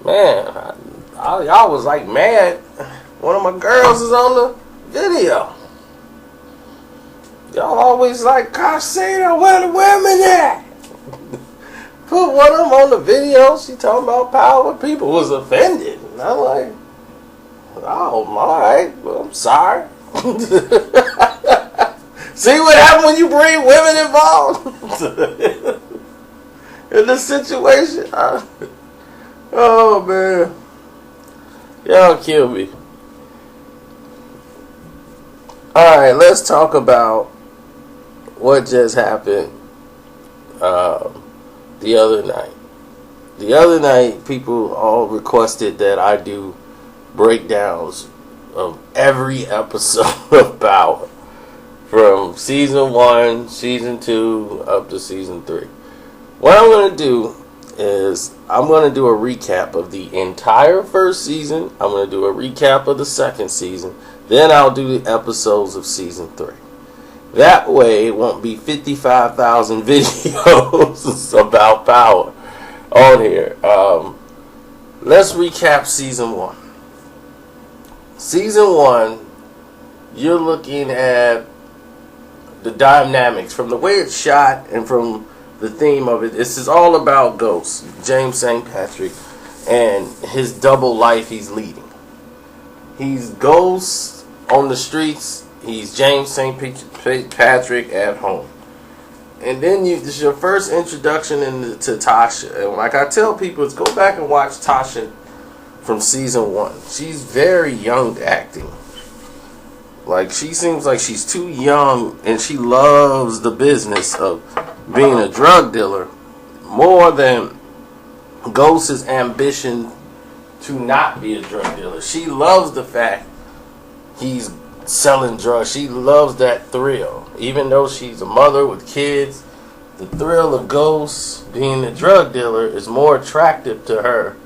Man, y'all was like mad. One of my girls is on the video. Y'all always like, Karceno, where the women at? Put one of them on the video. She talking about power. People was offended. And I'm like, oh, alright. Well, I'm sorry. See what happened when you bring women involved in this situation? Oh, man. Y'all kill me. Alright, let's talk about what just happened the other night. The other night, people all requested that I do breakdowns of every episode of Power. From season 1, season 2, up to season 3. What I'm going to do is I'm going to do a recap of the entire first season. I'm going to do a recap of the second season. Then I'll do the episodes of season 3. That way it won't be 55,000 videos about Power on here. Let's recap season 1. Season 1, you're looking at the dynamics from the way it's shot and from the theme of it. This is all about Ghost, James St. Patrick, and his double life he's leading. He's Ghost on the streets. He's James St. Patrick at home. And then this is your first introduction to Tasha. And like I tell people, is go back and watch Tasha from season 1. She's very young acting. Like, she seems like she's too young, and she loves the business of being a drug dealer more than Ghost's ambition to not be a drug dealer. She loves the fact he's selling drugs. She loves that thrill. Even though she's a mother with kids, the thrill of Ghost being a drug dealer is more attractive to her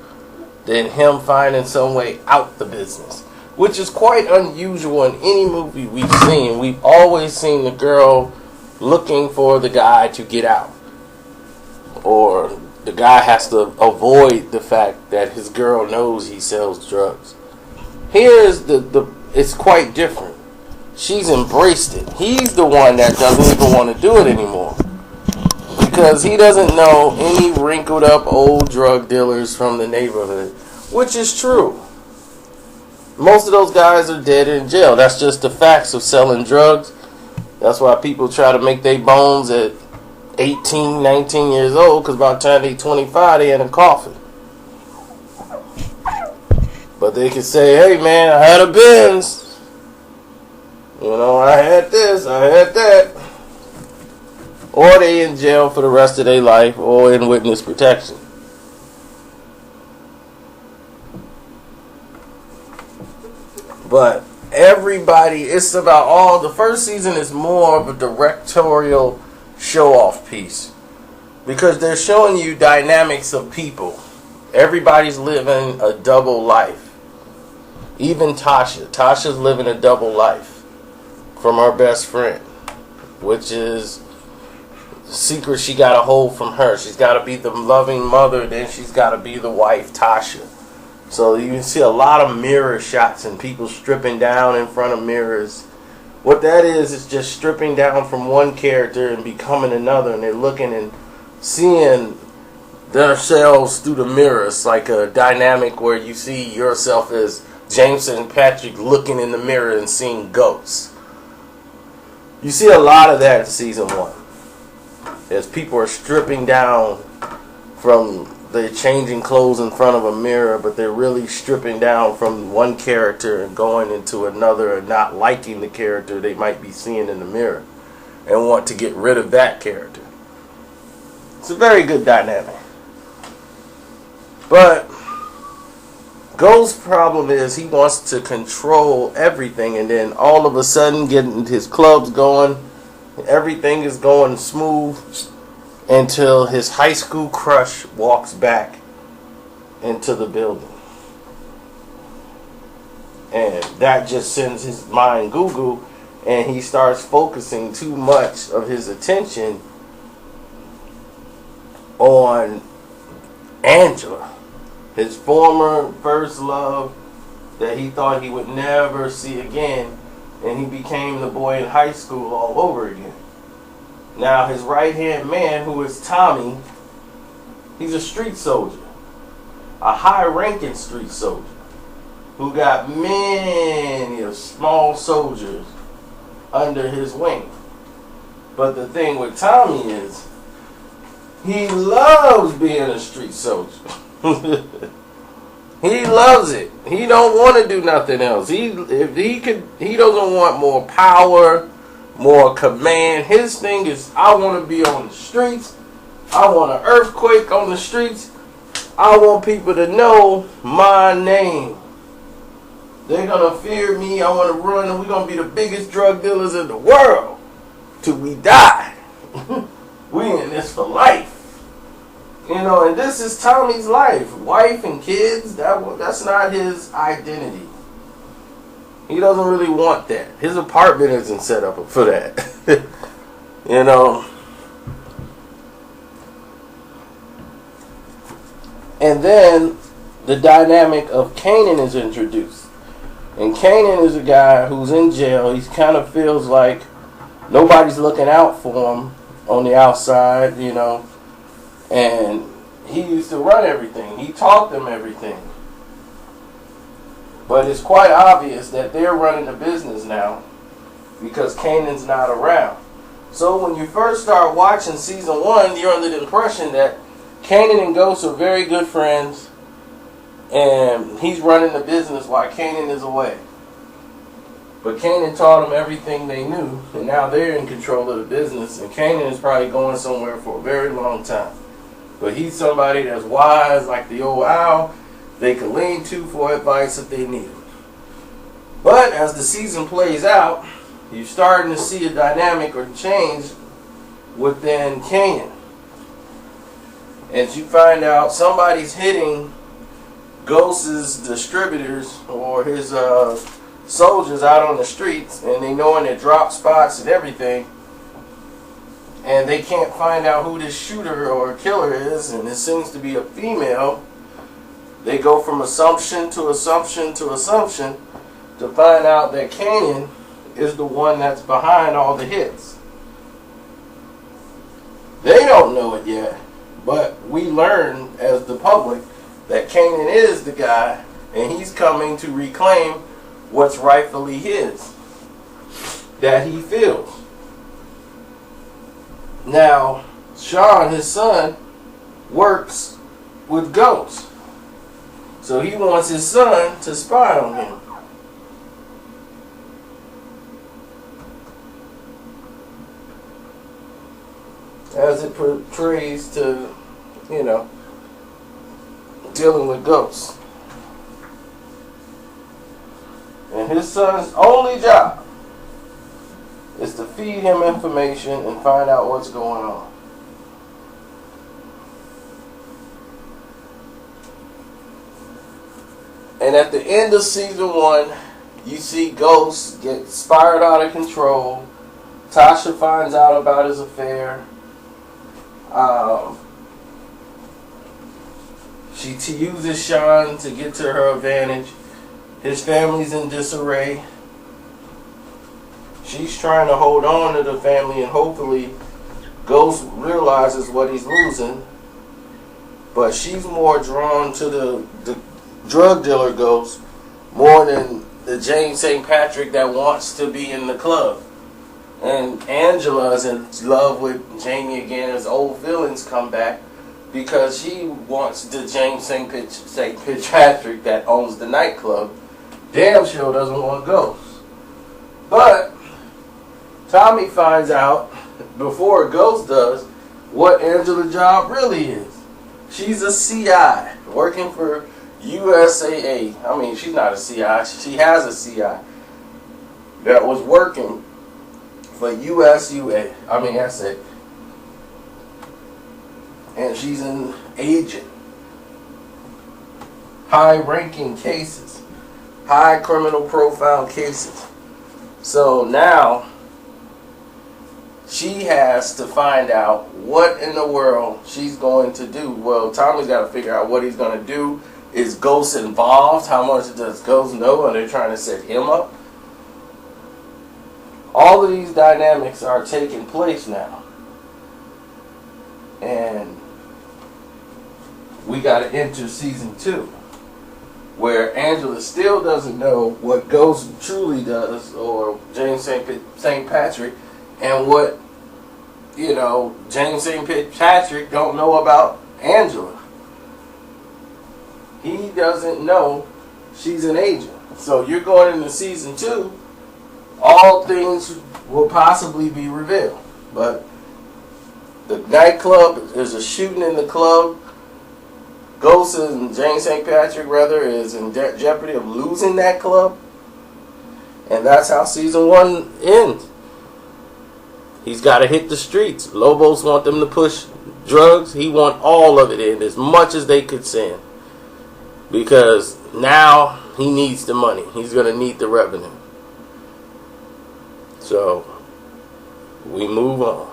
than him finding some way out the business, which is quite unusual in any movie we've seen. We've always seen the girl looking for the guy to get out, or the guy has to avoid the fact that his girl knows he sells drugs. Here's it's quite different. She's embraced it. He's the one that doesn't even want to do it anymore, because he doesn't know any wrinkled up old drug dealers from the neighborhood, which is true. Most of those guys are dead in jail. That's just the facts of selling drugs. That's why people try to make their bones at 18, 19 years old, because by the time they're 25, they in a coffin. But they can say, hey man, I had a Benz. You know, I had this, I had that. Or they in jail for the rest of their life, or in witness protection. But everybody, it's about the first season is more of a directorial show-off piece, because they're showing you dynamics of people. Everybody's living a double life. Even Tasha's living a double life from her best friend, which is the secret she got to hold from her. She's got to be the loving mother, then she's got to be the wife, Tasha. So you can see a lot of mirror shots and people stripping down in front of mirrors. What that is just stripping down from one character and becoming another, and they're looking and seeing themselves through the mirror. It's like a dynamic where you see yourself as James and Patrick looking in the mirror and seeing ghosts. You see a lot of that in season 1. As people are stripping down from, they're changing clothes in front of a mirror, but they're really stripping down from one character and going into another and not liking the character they might be seeing in the mirror and want to get rid of that character. It's a very good dynamic. But Ghost's problem is he wants to control everything, and then all of a sudden getting his clubs going, everything is going smooth until his high school crush walks back into the building. And that just sends his mind goo-goo, and he starts focusing too much of his attention on Angela. his former first love that he thought he would never see again, and he became the boy in high school all over again. Now his right-hand man, who is Tommy, he's a street soldier, a high-ranking street soldier, who got many of small soldiers under his wing. But the thing with Tommy is, he loves being a street soldier. He loves it. He don't want to do nothing else. He doesn't want more power, more command. His thing is, I want to be on the streets. I want an earthquake on the streets. I want people to know my name. They're going to fear me. I want to run, and we're going to be the biggest drug dealers in the world till we die. We in this for life. You know, and this is Tommy's life. Wife and kids, that's not his identity. He doesn't really want that. His apartment isn't set up for that. You know. And then the dynamic of Kanan is introduced. And Kanan is a guy who's in jail. He kind of feels like nobody's looking out for him on the outside, you know. And he used to run everything. He taught them everything. But it's quite obvious that they're running the business now because Kanan's not around. So when you first start watching season 1, you're under the impression that Kanan and Ghost are very good friends, and he's running the business while Kanan is away. But Kanan taught them everything they knew, and now they're in control of the business, and Kanan is probably going somewhere for a very long time. But he's somebody that's wise, like the old owl, they can lean to for advice if they need it. But as the season plays out, you're starting to see a dynamic or change within Kanan. As you find out, somebody's hitting Ghost's distributors or his soldiers out on the streets, and they know in their drop spots and everything, and they can't find out who this shooter or killer is, and it seems to be a female. They go from assumption to assumption to assumption to find out that Kanan is the one that's behind all the hits. They don't know it yet, but we learn as the public that Kanan is the guy, and he's coming to reclaim what's rightfully his, that he feels. Now, Sean, his son, works with Ghost. So he wants his son to spy on him. As it portrays to, you know, dealing with Ghosts. And his son's only job is to feed him information and find out what's going on. And at the end of season 1, you see Ghost get spiraled out of control. Tasha finds out about his affair. She uses Sean to get to her advantage. His family's in disarray. She's trying to hold on to the family, and hopefully Ghost realizes what he's losing. But she's more drawn to the drug dealer Ghost more than the James St. Patrick that wants to be in the club. And Angela's in love with Jamie again as old feelings come back, because she wants the James St. Patrick that owns the nightclub. Damn sure doesn't want Ghost. But Tommy finds out before Ghost does what Angela's job really is. She's a CI working for USAA. I mean, she's not a CI. She has a CI that was working for USUA. I mean, SA. And she's an agent. High-ranking cases. High criminal profile cases. So now she has to find out what in the world she's going to do. Well, Tommy's got to figure out what he's going to do Is Ghost involved? How much does Ghost know? Are they trying to set him up? All of these dynamics are taking place now. And we got to enter season 2, where Angela still doesn't know what Ghost truly does, or James St. Patrick, and what, James St. Patrick don't know about Angela. He doesn't know she's an agent. So you're going into season 2, all things will possibly be revealed. But the nightclub, there's a shooting in the club. Ghost and James St. Patrick, is in jeopardy of losing that club. And that's how season 1 ends. He's got to hit the streets. Lobos want them to push drugs. He want all of it in, as much as they could send. Because now he needs the money. He's going to need the revenue. So, we move on.